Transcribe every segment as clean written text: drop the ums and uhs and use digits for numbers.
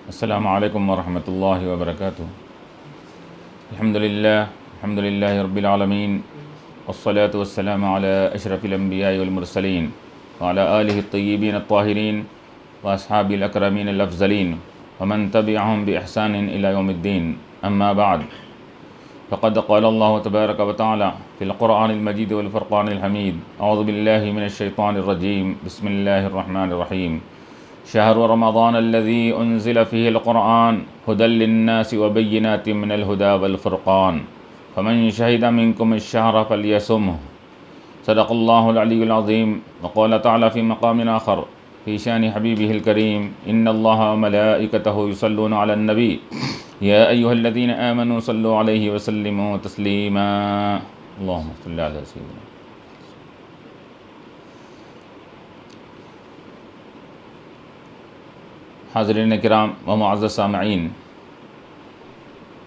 السلام علیکم ورحمۃ اللہ وبرکاتہ۔ الحمد للہ رب العالمین، والصلاة والسلام علی اشرف الانبیاء والمرسلین وعلی آلہ الطیبین الطاہرین واصحاب الاکرمین الافضلین ومن تبعهم بإحسان الی یوم الدین، اما بعد، فقد قال اللہ تبارک وتعالی فی القرآن المجید والفرقان الحمید، اعوذ باللہ من الشیطان الرجیم، بسم اللہ الرحمن الرحیم۔ شہر رمضان الذي انزل فيه القرآن هدى للناس وبينات من الهدى والفرقان فمن شهد منكم الشهر فليصمه، صدق الله العلي العظيم۔ وقال تعالى في مقام آخر في شان حبيبه الكريم، إن الله وملائكته يصلون على النبي يا أيها الذين آمنوا صلوا عليه وسلموا تسليما، اللهم صل على سيدنا۔ حاضرین کرام و معزز سامعین،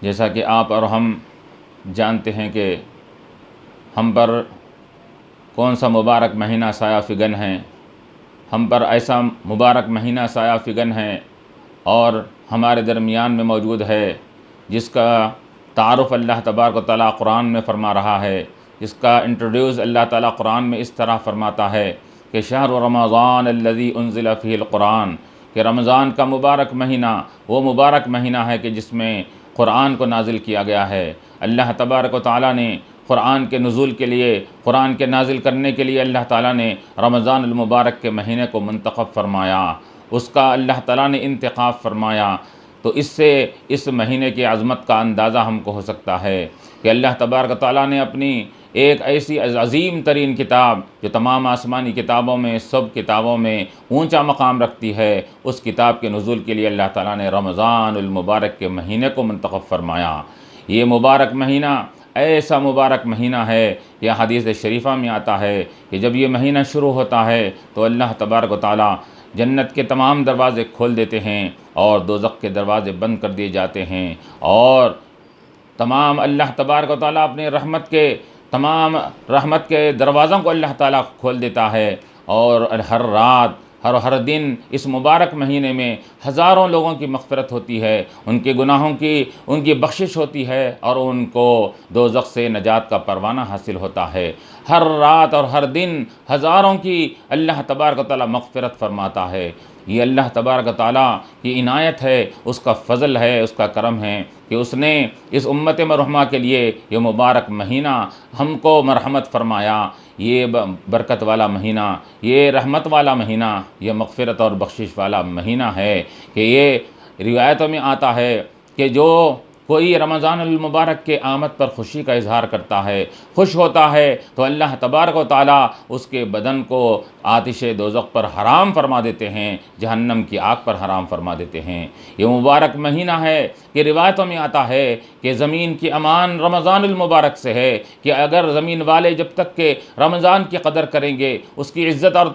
جیسا کہ آپ اور ہم جانتے ہیں کہ ہم پر کون سا مبارک مہینہ سایہ فگن ہے، ہم پر ایسا مبارک مہینہ سایہ فگن ہے اور ہمارے درمیان میں موجود ہے، جس کا تعارف اللہ تبارک و تعالیٰ قرآن میں فرما رہا ہے، جس کا انٹروڈیوس اللہ تعالیٰ قرآن میں اس طرح فرماتا ہے کہ شہر رمضان الذی انزل فیہ القرآن، کہ رمضان کا مبارک مہینہ وہ مبارک مہینہ ہے کہ جس میں قرآن کو نازل کیا گیا ہے۔ اللہ تبارک و تعالیٰ نے قرآن کے نزول کے لیے، قرآن کے نازل کرنے کے لیے اللہ تعالیٰ نے رمضان المبارک کے مہینے کو منتخب فرمایا، اس کا اللہ تعالیٰ نے انتخاب فرمایا۔ تو اس سے اس مہینے کی عظمت کا اندازہ ہم کو ہو سکتا ہے کہ اللہ تبارک و تعالیٰ نے اپنی ایک ایسی عظیم ترین کتاب جو تمام آسمانی کتابوں میں، سب کتابوں میں اونچا مقام رکھتی ہے، اس کتاب کے نزول کے لیے اللہ تعالیٰ نے رمضان المبارک کے مہینے کو منتخب فرمایا۔ یہ مبارک مہینہ ایسا مبارک مہینہ ہے کہ حدیث شریفہ میں آتا ہے کہ جب یہ مہینہ شروع ہوتا ہے تو اللہ تبارک و تعالیٰ جنت کے تمام دروازے کھول دیتے ہیں اور دوزخ کے دروازے بند کر دیے جاتے ہیں، اور تمام اللہ تبارک و تعالیٰ اپنے تمام رحمت کے دروازوں کو اللہ تعالیٰ کھول دیتا ہے، اور ہر رات ہر دن اس مبارک مہینے میں ہزاروں لوگوں کی مغفرت ہوتی ہے، ان کے گناہوں کی بخشش ہوتی ہے، اور ان کو دوزخ سے نجات کا پروانہ حاصل ہوتا ہے۔ ہر رات اور ہر دن ہزاروں کی اللہ تبارک و تعالیٰ مغفرت فرماتا ہے۔ یہ اللہ تبارک و تعالیٰ کی عنایت ہے، اس کا فضل ہے، اس کا کرم ہے کہ اس نے اس امت مرحومہ کے لیے یہ مبارک مہینہ ہم کو مرحمت فرمایا۔ یہ برکت والا مہینہ، یہ رحمت والا مہینہ، یہ مغفرت اور بخشش والا مہینہ ہے کہ یہ روایتوں میں آتا ہے کہ جو کوئی رمضان المبارک کے آمد پر خوشی کا اظہار کرتا ہے، خوش ہوتا ہے، تو اللہ تبارک و تعالیٰ اس کے بدن کو آتش دوزخ پر حرام فرما دیتے ہیں، جہنم کی آگ پر حرام فرما دیتے ہیں۔ یہ مبارک مہینہ ہے کہ روایتوں میں آتا ہے کہ زمین کی امان رمضان المبارک سے ہے، کہ اگر زمین والے جب تک کہ رمضان کی قدر کریں گے، اس کی عزت اور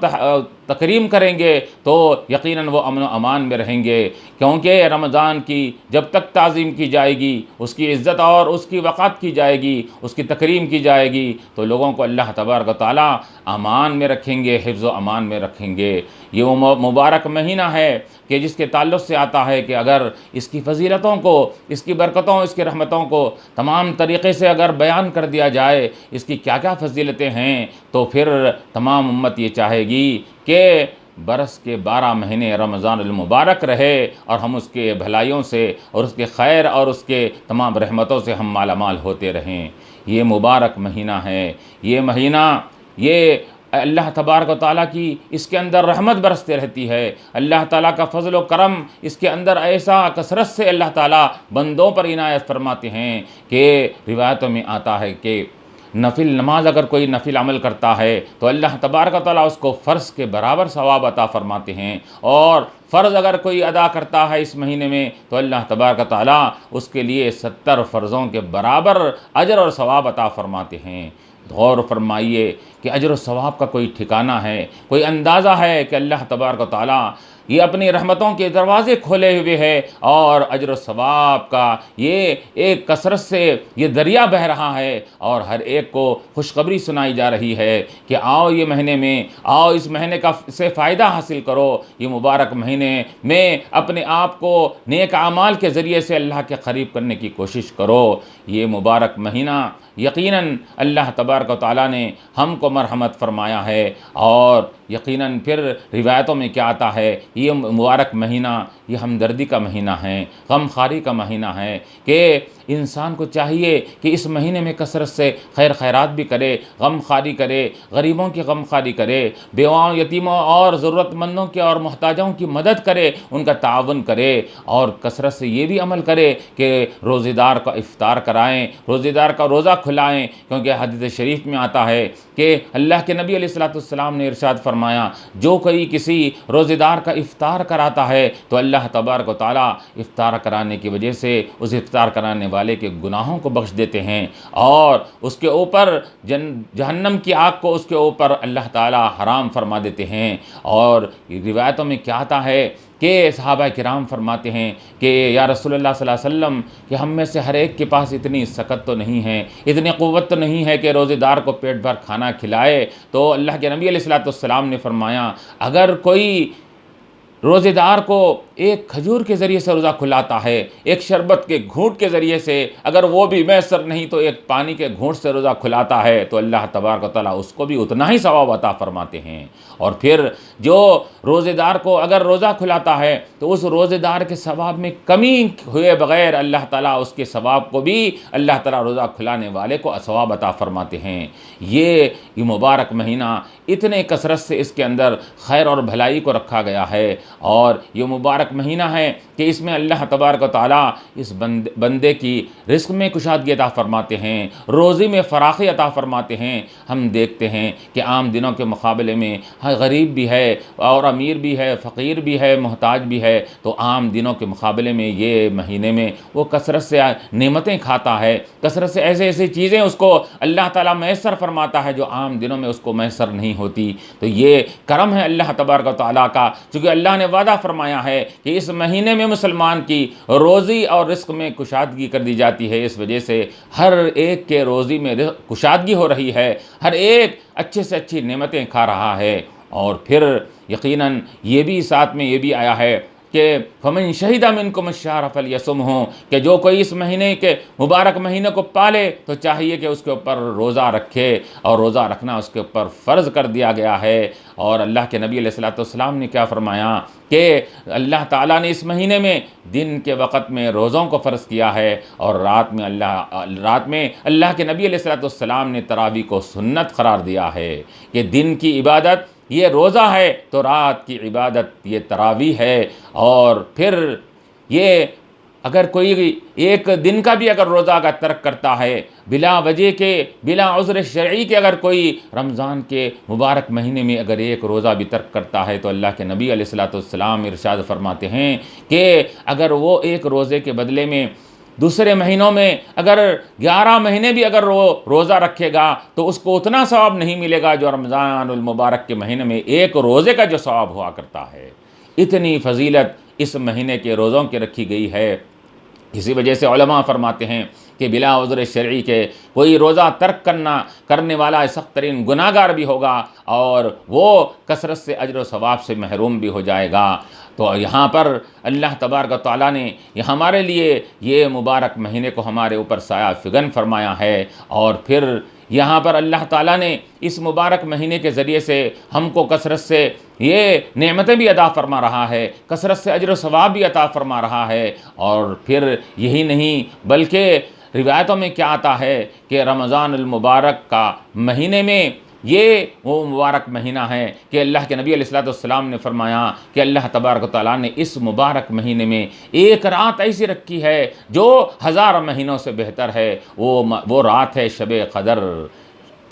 تکریم کریں گے، تو یقیناً وہ امن و امان میں رہیں گے، کیونکہ رمضان کی جب تک تعظیم کی جائے گی، اس کی عزت اور اس کی وقات کی جائے گی، اس کی تکریم کی جائے گی، تو لوگوں کو اللہ تبارک و تعالیٰ امان میں رکھیں گے، حفظ و امان میں رکھیں گے۔ یہ وہ مبارک مہینہ ہے کہ جس کے تعلق سے آتا ہے کہ اگر اس کی فضیلتوں کو، اس کی برکتوں، اس کی رحمتوں کو تمام طریقے سے اگر بیان کر دیا جائے، اس کی کیا کیا فضیلتیں ہیں، تو پھر تمام امت یہ چاہے گی کہ برس کے 12 مہینے رمضان المبارک رہے اور ہم اس کے بھلائیوں سے اور اس کے خیر اور اس کے تمام رحمتوں سے ہم مالا مال ہوتے رہیں۔ یہ مبارک مہینہ ہے، یہ مہینہ یہ اللہ تبارک و تعالیٰ کی اس کے اندر رحمت برستے رہتی ہے، اللہ تعالیٰ کا فضل و کرم اس کے اندر ایسا کثرت سے اللہ تعالیٰ بندوں پر عنایت فرماتے ہیں کہ روایتوں میں آتا ہے کہ نفل نماز اگر کوئی نفل عمل کرتا ہے تو اللہ تبارک و تعالیٰ اس کو فرض کے برابر ثواب عطا فرماتے ہیں، اور فرض اگر کوئی ادا کرتا ہے اس مہینے میں تو اللہ تبارک و تعالیٰ اس کے لیے 70 فرضوں کے برابر اجر اور ثواب عطا فرماتے ہیں۔ غور فرمائیے کہ اجر و ثواب کا کوئی ٹھکانہ ہے، کوئی اندازہ ہے کہ اللہ تبارک و تعالیٰ یہ اپنی رحمتوں کے دروازے کھولے ہوئے ہے، اور اجر و ثواب کا یہ ایک کثرت سے یہ دریا بہہ رہا ہے، اور ہر ایک کو خوشخبری سنائی جا رہی ہے کہ آؤ یہ مہینے میں آؤ، اس مہینے کا سے فائدہ حاصل کرو، یہ مبارک مہینے میں اپنے آپ کو نیک اعمال کے ذریعے سے اللہ کے قریب کرنے کی کوشش کرو۔ یہ مبارک مہینہ یقیناً اللہ تبارک و تعالیٰ نے ہم کو مرحمت فرمایا ہے، اور یقیناً پھر روایتوں میں کیا آتا ہے، یہ مبارک مہینہ یہ ہمدردی کا مہینہ ہے، غم خواری کا مہینہ ہے، کہ انسان کو چاہیے کہ اس مہینے میں کثرت سے خیر خیرات بھی کرے، غم خواری کرے، غریبوں کی غم خواری کرے، بیواؤں، یتیموں اور ضرورت مندوں کے اور محتاجوں کی مدد کرے، ان کا تعاون کرے، اور کثرت سے یہ بھی عمل کرے کہ روزے دار کا افطار کرائیں، روزے دار کا روزہ کھلائیں، کیونکہ حدیث شریف میں آتا ہے کہ اللہ کے نبی علیہ الصلوۃ والسلام نے ارشاد فرمایا، جو کوئی کسی روزے دار کا افطار کراتا ہے تو اللہ تبارک و تعالیٰ افطار کرانے کی وجہ سے اس افطار کرانے والے کے گناہوں کو بخش دیتے ہیں، اور اس کے اوپر جہنم کی آگ کو اس کے اوپر اللہ تعالیٰ حرام فرما دیتے ہیں۔ اور روایتوں میں کیا آتا ہے کہ صحابہ کرام فرماتے ہیں کہ یا رسول اللہ صلی اللہ علیہ وسلم، کہ ہم میں سے ہر ایک کے پاس اتنی سکت تو نہیں ہے، اتنی قوت تو نہیں ہے کہ روزے دار کو پیٹ بھر کھانا کھلائے۔ تو اللہ کے نبی علیہ الصلوۃ والسلام نے فرمایا، اگر کوئی روزے دار کو ایک کھجور کے ذریعے سے روزہ کھلاتا ہے، ایک شربت کے گھونٹ کے ذریعے سے، اگر وہ بھی میسر نہیں تو ایک پانی کے گھونٹ سے روزہ کھلاتا ہے، تو اللہ تبارک و تعالیٰ اس کو بھی اتنا ہی ثواب عطا فرماتے ہیں۔ اور پھر جو روزے دار کو اگر روزہ کھلاتا ہے تو اس روزے دار کے ثواب میں کمی ہوئے بغیر اللہ تعالیٰ اس کے ثواب کو بھی اللہ تعالیٰ روزہ کھلانے والے کو ثواب عطا فرماتے ہیں۔ یہ مبارک مہینہ اتنے کثرت سے اس کے اندر خیر اور بھلائی کو رکھا گیا ہے، اور یہ مبارک مہینہ ہے کہ اس میں اللہ تبارک و تعالیٰ اس بندے کی رزق میں کشادگی عطا فرماتے ہیں، روزی میں فراخی عطا فرماتے ہیں۔ ہم دیکھتے ہیں کہ عام دنوں کے مقابلے میں غریب بھی ہے اور امیر بھی ہے، فقیر بھی ہے، محتاج بھی ہے، تو عام دنوں کے مقابلے میں یہ مہینے میں وہ کثرت سے نعمتیں کھاتا ہے، کثرت سے ایسے چیزیں اس کو اللہ تعالیٰ میسر فرماتا ہے جو عام دنوں میں اس کو میسر نہیں ہوتی۔ تو یہ کرم ہے اللہ تبارک و تعالیٰ کا، چونکہ اللہ نے وعدہ فرمایا ہے کہ اس مہینے میں مسلمان کی روزی اور رزق میں کشادگی کر دی جاتی ہے، اس وجہ سے ہر ایک کے روزی میں کشادگی ہو رہی ہے، ہر ایک اچھے سے اچھی نعمتیں کھا رہا ہے۔ اور پھر یقیناً یہ بھی ساتھ میں یہ بھی آیا ہے کہ فمن شہد منکم الشہر فلیصمہ، کہ جو کوئی اس مہینے کے مبارک مہینے کو پالے تو چاہیے کہ اس کے اوپر روزہ رکھے، اور روزہ رکھنا اس کے اوپر فرض کر دیا گیا ہے۔ اور اللہ کے نبی علیہ الصلوۃ والسلام نے کیا فرمایا کہ اللہ تعالیٰ نے اس مہینے میں دن کے وقت میں روزوں کو فرض کیا ہے، اور رات میں اللہ کے نبی علیہ الصلوۃ والسلام نے تراویح کو سنت قرار دیا ہے، کہ دن کی عبادت یہ روزہ ہے تو رات کی عبادت یہ تراویح ہے۔ اور پھر یہ اگر کوئی ایک دن کا بھی اگر روزہ کا ترک کرتا ہے بلا وجہ کے، بلا عذر شرعی کے، اگر کوئی رمضان کے مبارک مہینے میں اگر ایک روزہ بھی ترک کرتا ہے تو اللہ کے نبی علیہ الصلوۃ والسلام ارشاد فرماتے ہیں کہ اگر وہ ایک روزے کے بدلے میں دوسرے مہینوں میں اگر 11 مہینے بھی اگر وہ روزہ رکھے گا تو اس کو اتنا ثواب نہیں ملے گا جو رمضان المبارک کے مہینے میں ایک روزے کا جو ثواب ہوا کرتا ہے۔ اتنی فضیلت اس مہینے کے روزوں کی رکھی گئی ہے، اسی وجہ سے علماء فرماتے ہیں کہ بلا عذر شرعی کے کوئی روزہ ترک کرنے والا سخت ترین گناہ گار بھی ہوگا، اور وہ کثرت سے اجر و ثواب سے محروم بھی ہو جائے گا۔ تو یہاں پر اللہ تبارک و تعالیٰ نے ہمارے لیے یہ مبارک مہینے کو ہمارے اوپر سایہ فگن فرمایا ہے، اور پھر یہاں پر اللہ تعالیٰ نے اس مبارک مہینے کے ذریعے سے ہم کو کثرت سے یہ نعمتیں بھی عطا فرما رہا ہے، کثرت سے اجر و ثواب بھی عطا فرما رہا ہے۔ اور پھر یہی نہیں بلکہ روایتوں میں کیا آتا ہے کہ رمضان المبارک کا مہینے میں یہ وہ مبارک مہینہ ہے کہ اللہ کے نبی علیہ الصلوۃ والسلام نے فرمایا کہ اللہ تبارک و تعالیٰ نے اس مبارک مہینے میں ایک رات ایسی رکھی ہے جو 1000 مہینوں سے بہتر ہے، وہ رات ہے شب قدر،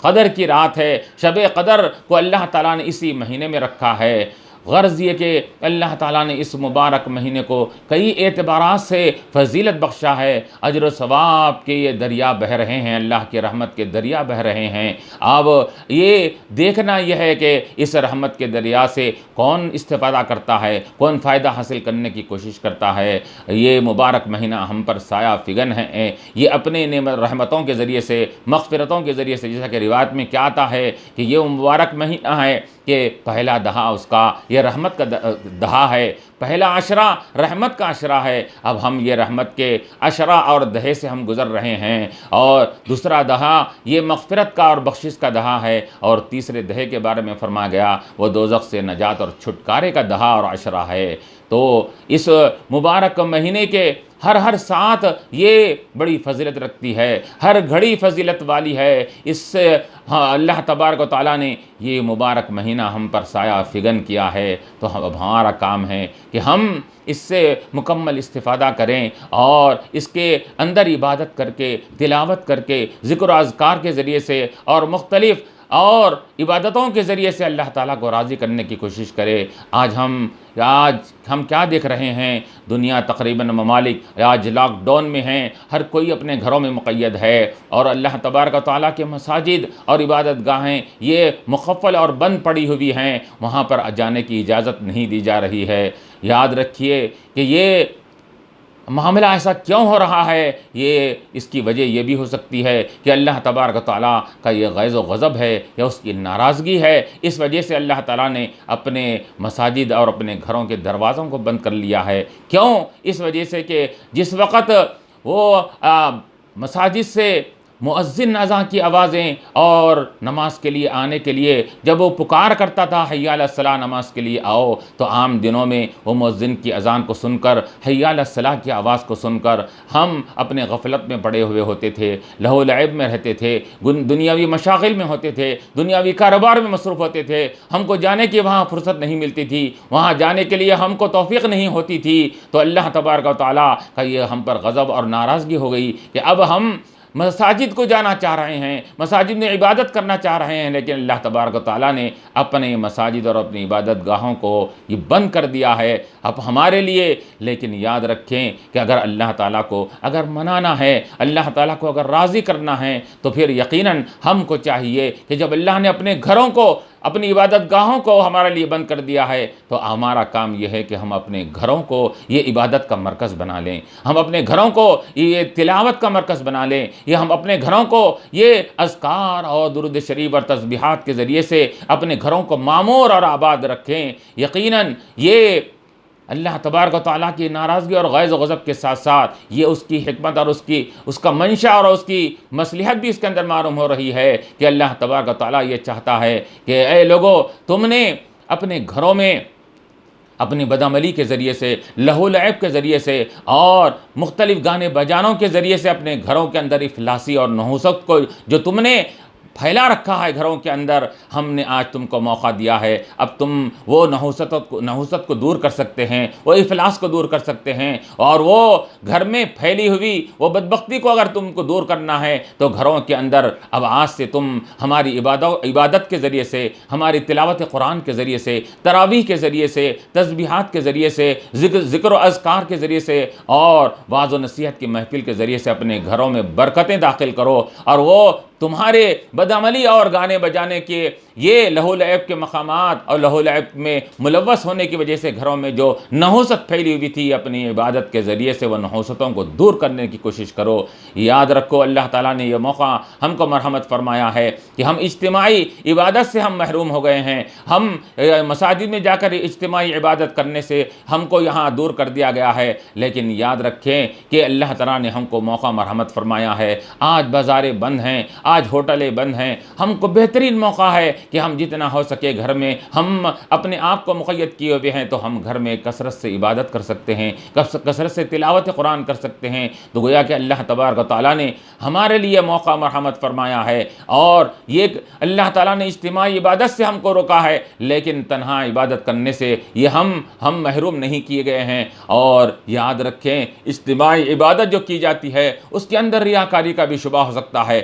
قدر کی رات ہے۔ شب قدر کو اللہ تعالیٰ نے اسی مہینے میں رکھا ہے، غرض یہ کہ اللہ تعالیٰ نے اس مبارک مہینے کو کئی اعتبارات سے فضیلت بخشا ہے، اجر و ثواب کے یہ دریا بہہ رہے ہیں، اللہ کی رحمت کے دریا بہہ رہے ہیں۔ اب یہ دیکھنا یہ ہے کہ اس رحمت کے دریا سے کون استفادہ کرتا ہے، کون فائدہ حاصل کرنے کی کوشش کرتا ہے۔ یہ مبارک مہینہ ہم پر سایہ فگن ہے، یہ اپنے رحمتوں کے ذریعے سے، مغفرتوں کے ذریعے سے، جیسا کہ روایت میں کیا آتا ہے کہ یہ مبارک مہینہ ہے کہ پہلا دہا اس کا یہ رحمت کا دہا ہے، پہلا عشرہ رحمت کا عشرہ ہے۔ اب ہم یہ رحمت کے عشرہ اور دہے سے ہم گزر رہے ہیں، اور دوسرا دہا یہ مغفرت کا اور بخشش کا دہا ہے، اور تیسرے دہے کے بارے میں فرمایا گیا وہ دوزخ سے نجات اور چھٹکارے کا دہا اور عشرہ ہے۔ تو اس مبارک مہینے کے ہر ساتھ یہ بڑی فضیلت رکھتی ہے، ہر گھڑی فضیلت والی ہے۔ اس سے اللہ تبارک و تعالیٰ نے یہ مبارک مہینہ ہم پر سایہ فگن کیا ہے، تو اب ہمارا کام ہے کہ ہم اس سے مکمل استفادہ کریں اور اس کے اندر عبادت کر کے، تلاوت کر کے، ذکر و اذکار کے ذریعے سے اور مختلف اور عبادتوں کے ذریعے سے اللہ تعالیٰ کو راضی کرنے کی کوشش کرے۔ آج ہم کیا دیکھ رہے ہیں، دنیا تقریباً ممالک آج لاک ڈاؤن میں ہیں، ہر کوئی اپنے گھروں میں مقید ہے، اور اللہ تبارک و تعالیٰ کے مساجد اور عبادت گاہیں یہ مقفل اور بند پڑی ہوئی ہیں، وہاں پر جانے کی اجازت نہیں دی جا رہی ہے۔ یاد رکھیے کہ یہ معاملہ ایسا کیوں ہو رہا ہے، یہ اس کی وجہ یہ بھی ہو سکتی ہے کہ اللہ تبارک و تعالیٰ کا یہ غیظ و غضب ہے یا اس کی ناراضگی ہے، اس وجہ سے اللہ تعالیٰ نے اپنے مساجد اور اپنے گھروں کے دروازوں کو بند کر لیا ہے۔ کیوں؟ اس وجہ سے کہ جس وقت وہ مساجد سے مؤذن اذان کی آوازیں اور نماز کے لیے آنے کے لیے جب وہ پکار کرتا تھا حی علی الصلاۃ، نماز کے لیے آؤ، تو عام دنوں میں وہ مؤذن کی اذان کو سن کر، حی علی الصلاۃ کی آواز کو سن کر ہم اپنے غفلت میں پڑے ہوئے ہوتے تھے، لہو و لعب میں رہتے تھے، دنیاوی مشاغل میں ہوتے تھے، دنیاوی کاروبار میں مصروف ہوتے تھے، ہم کو جانے کی وہاں فرصت نہیں ملتی تھی، وہاں جانے کے لیے ہم کو توفیق نہیں ہوتی تھی۔ تو اللہ تبارک و تعالیٰ کا یہ ہم پر غضب اور ناراضگی ہو گئی کہ اب ہم مساجد کو جانا چاہ رہے ہیں، مساجد میں عبادت کرنا چاہ رہے ہیں، لیکن اللہ تبارک و تعالیٰ نے اپنے مساجد اور اپنی عبادت گاہوں کو یہ بند کر دیا ہے اب ہمارے لیے۔ لیکن یاد رکھیں کہ اگر اللہ تعالیٰ کو اگر منانا ہے، اللہ تعالیٰ کو اگر راضی کرنا ہے، تو پھر یقیناً ہم کو چاہیے کہ جب اللہ نے اپنے گھروں کو، اپنی عبادت گاہوں کو ہمارے لیے بند کر دیا ہے، تو ہمارا کام یہ ہے کہ ہم اپنے گھروں کو یہ عبادت کا مرکز بنا لیں، ہم اپنے گھروں کو یہ تلاوت کا مرکز بنا لیں، یہ ہم اپنے گھروں کو یہ اذکار اور درود شریف اور تسبیحات کے ذریعے سے اپنے گھروں کو معمور اور آباد رکھیں۔ یقیناً یہ اللہ تبارک و تعالیٰ کی ناراضگی اور غیظ و غضب کے ساتھ ساتھ یہ اس کی حکمت اور اس کا منشا اور اس کی مصلحت بھی اس کے اندر معلوم ہو رہی ہے کہ اللہ تبارک و تعالیٰ یہ چاہتا ہے کہ اے لوگو، تم نے اپنے گھروں میں اپنی بدعملی کے ذریعے سے، لہو لعب کے ذریعے سے اور مختلف گانے بجانوں کے ذریعے سے اپنے گھروں کے اندر افلاسی اور نحوست کو جو تم نے پھیلا رکھا ہے گھروں کے اندر، ہم نے آج تم کو موقع دیا ہے۔ اب تم وہ نحوست کو دور کر سکتے ہیں، وہ افلاس کو دور کر سکتے ہیں، اور وہ گھر میں پھیلی ہوئی وہ بدبختی کو اگر تم کو دور کرنا ہے تو گھروں کے اندر اب آج سے تم ہماری عبادت کے ذریعے سے، ہماری تلاوت قرآن کے ذریعے سے، تراویح کے ذریعے سے، تسبیحات کے ذریعے سے، ذکر و اذکار کے ذریعے سے اور وعظ و نصیحت کی محفل کے ذریعے سے اپنے گھروں میں برکتیں داخل کرو، اور وہ تمہارے بدعملی اور گانے بجانے کے یہ لہو لعب کے مقامات اور لہو لعب میں ملوث ہونے کی وجہ سے گھروں میں جو نحوست پھیلی ہوئی تھی، اپنی عبادت کے ذریعے سے وہ نحوستوں کو دور کرنے کی کوشش کرو۔ یاد رکھو اللہ تعالیٰ نے یہ موقع ہم کو مرحمت فرمایا ہے کہ ہم اجتماعی عبادت سے ہم محروم ہو گئے ہیں، ہم مساجد میں جا کر اجتماعی عبادت کرنے سے ہم کو یہاں دور کر دیا گیا ہے، لیکن یاد رکھیں کہ اللہ تعالیٰ نے ہم کو موقع مرحمت فرمایا ہے۔ آج بازاریں بند ہیں، آج ہوٹلیں بند ہیں، ہم کو بہترین موقع ہے کہ ہم جتنا ہو سکے گھر میں ہم اپنے آپ کو مقید کیے ہوئے ہیں، تو ہم گھر میں کثرت سے عبادت کر سکتے ہیں، کثرت سے تلاوت قرآن کر سکتے ہیں۔ تو گویا کہ اللہ تبارک و تعالیٰ نے ہمارے لیے موقع مرحمت فرمایا ہے، اور یہ اللہ تعالیٰ نے اجتماعی عبادت سے ہم کو روکا ہے، لیکن تنہا عبادت کرنے سے یہ ہم محروم نہیں کیے گئے ہیں۔ اور یاد رکھیں اجتماعی عبادت جو کی جاتی ہے اس کے اندر ریاکاری کا بھی شبہ ہو سکتا ہے،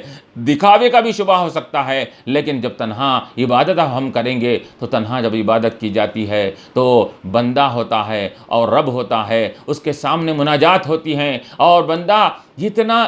دکھاوے کا بھی شبہ ہو سکتا ہے، لیکن جب تنہا عبادت ہم کریں گے تو تنہا جب عبادت کی جاتی ہے تو بندہ ہوتا ہے اور رب ہوتا ہے، اس کے سامنے مناجات ہوتی ہیں، اور بندہ جتنا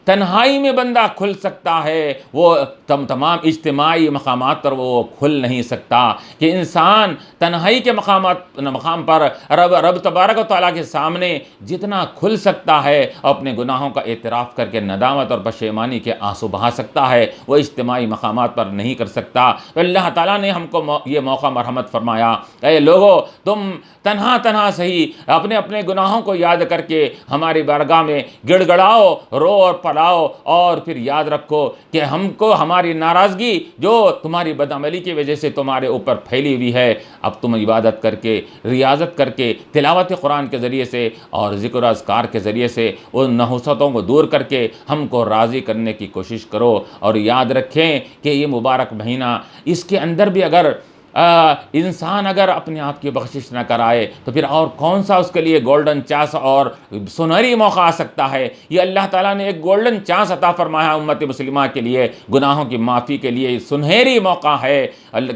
تنہائی میں بندہ کھل سکتا ہے وہ تمام اجتماعی مقامات پر وہ کھل نہیں سکتا، کہ انسان تنہائی کے مقام پر رب تبارک و تعالیٰ کے سامنے جتنا کھل سکتا ہے، اپنے گناہوں کا اعتراف کر کے ندامت اور پشیمانی کے آنسو بہا سکتا ہے، وہ اجتماعی مقامات پر نہیں کر سکتا۔ تو اللہ تعالیٰ نے ہم کو یہ موقع مرحمت فرمایا، اے لوگو تم تنہا صحیح اپنے اپنے گناہوں کو یاد کر کے ہماری بارگاہ میں گڑ گڑاؤ، رو اور پلاؤ، اور پھر یاد رکھو کہ ہم کو ہماری ناراضگی جو تمہاری بدعملی کی وجہ سے تمہارے اوپر پھیلی ہوئی ہے، اب تم عبادت کر کے، ریاضت کر کے، تلاوت قرآن کے ذریعے سے اور ذکر و اذکار کے ذریعے سے ان نحوستوں کو دور کر کے ہم کو راضی کرنے کی کوشش کرو۔ اور یاد رکھیں کہ یہ مبارک مہینہ، اس کے اندر بھی اگر انسان اگر اپنے آپ کی بخشش نہ کرائے تو پھر اور کون سا اس کے لیے گولڈن چانس اور سنہری موقع آ سکتا ہے۔ یہ اللہ تعالیٰ نے ایک گولڈن چانس عطا فرمایا امت مسلمہ کے لیے، گناہوں کی معافی کے لیے سنہری موقع ہے،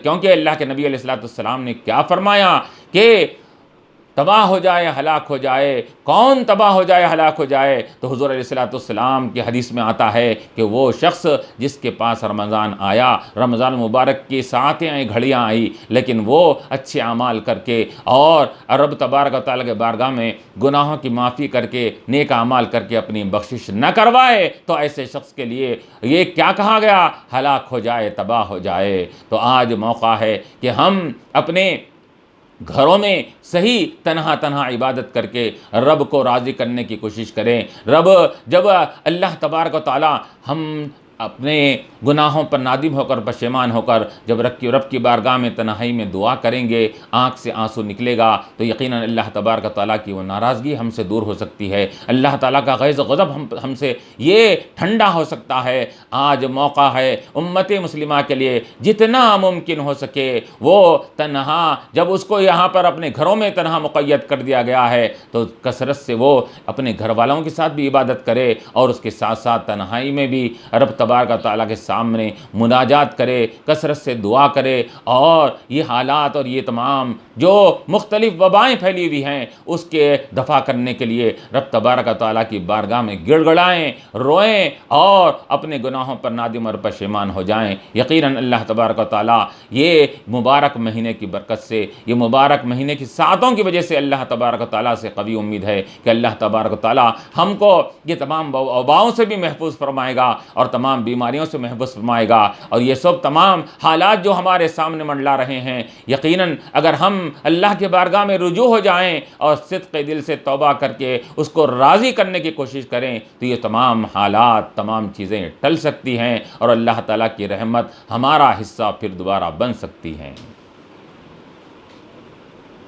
کیونکہ اللہ کے نبی علیہ الصلوۃ والسلام نے کیا فرمایا کہ تباہ ہو جائے، ہلاک ہو جائے، کون تباہ ہو جائے، ہلاک ہو جائے؟ تو حضور علیہ الصلوۃ والسلام کی حدیث میں آتا ہے کہ وہ شخص جس کے پاس رمضان آیا، رمضان مبارک کی ساعتیں آئیں، گھڑیاں آئی، لیکن وہ اچھے اعمال کر کے اور رب تبارک و تعالیٰ کے بارگاہ میں گناہوں کی معافی کر کے، نیک اعمال کر کے اپنی بخشش نہ کروائے، تو ایسے شخص کے لیے یہ کیا کہا گیا؟ ہلاک ہو جائے، تباہ ہو جائے۔ تو آج موقع ہے کہ ہم اپنے گھروں میں صحیح تنہا عبادت کر کے رب کو راضی کرنے کی کوشش کریں۔ جب اللہ تبارک و تعالیٰ ہم اپنے گناہوں پر نادم ہو کر، پشیمان ہو کر جب رب کی بارگاہ میں تنہائی میں دعا کریں گے، آنکھ سے آنسو نکلے گا، تو یقیناً اللہ تبارک و تعالیٰ کی وہ ناراضگی ہم سے دور ہو سکتی ہے، اللہ تعالیٰ کا غیظ و غضب ہم سے یہ ٹھنڈا ہو سکتا ہے۔ آج موقع ہے امت مسلمہ کے لیے جتنا ممکن ہو سکے وہ تنہا، جب اس کو یہاں پر اپنے گھروں میں تنہا مقید کر دیا گیا ہے تو کثرت سے وہ اپنے گھر والوں کے ساتھ بھی عبادت کرے، اور اس کے ساتھ ساتھ تنہائی میں بھی رب تبارک و تعالیٰ کے سامنے مناجات کرے، کثرت سے دعا کرے، اور یہ حالات اور یہ تمام جو مختلف وبائیں پھیلی ہوئی ہیں اس کے دفع کرنے کے لیے رب تبارک و تعالیٰ کی بارگاہ میں گڑ گڑائیں، روئیں، اور اپنے گناہوں پر نادم اور پشیمان ہو جائیں۔ یقیناً اللہ تبارک و تعالیٰ یہ مبارک مہینے کی برکت سے، یہ مبارک مہینے کی ساعتوں کی وجہ سے اللہ تبارک و تعالیٰ سے قوی امید ہے کہ اللہ تبارک و تعالیٰ ہم کو یہ تمام وباؤں سے بھی محفوظ فرمائے گا، اور تمام بیماریوں سے محفوظ فرمائے گا، اور یہ سب تمام حالات جو ہمارے سامنے منڈلا رہے ہیں، یقیناً اگر ہم اللہ کے بارگاہ میں رجوع ہو جائیں اور صدق دل سے توبہ کر کے اس کو راضی کرنے کی کوشش کریں تو یہ تمام حالات، تمام چیزیں ٹل سکتی ہیں، اور اللہ تعالیٰ کی رحمت ہمارا حصہ پھر دوبارہ بن سکتی ہیں۔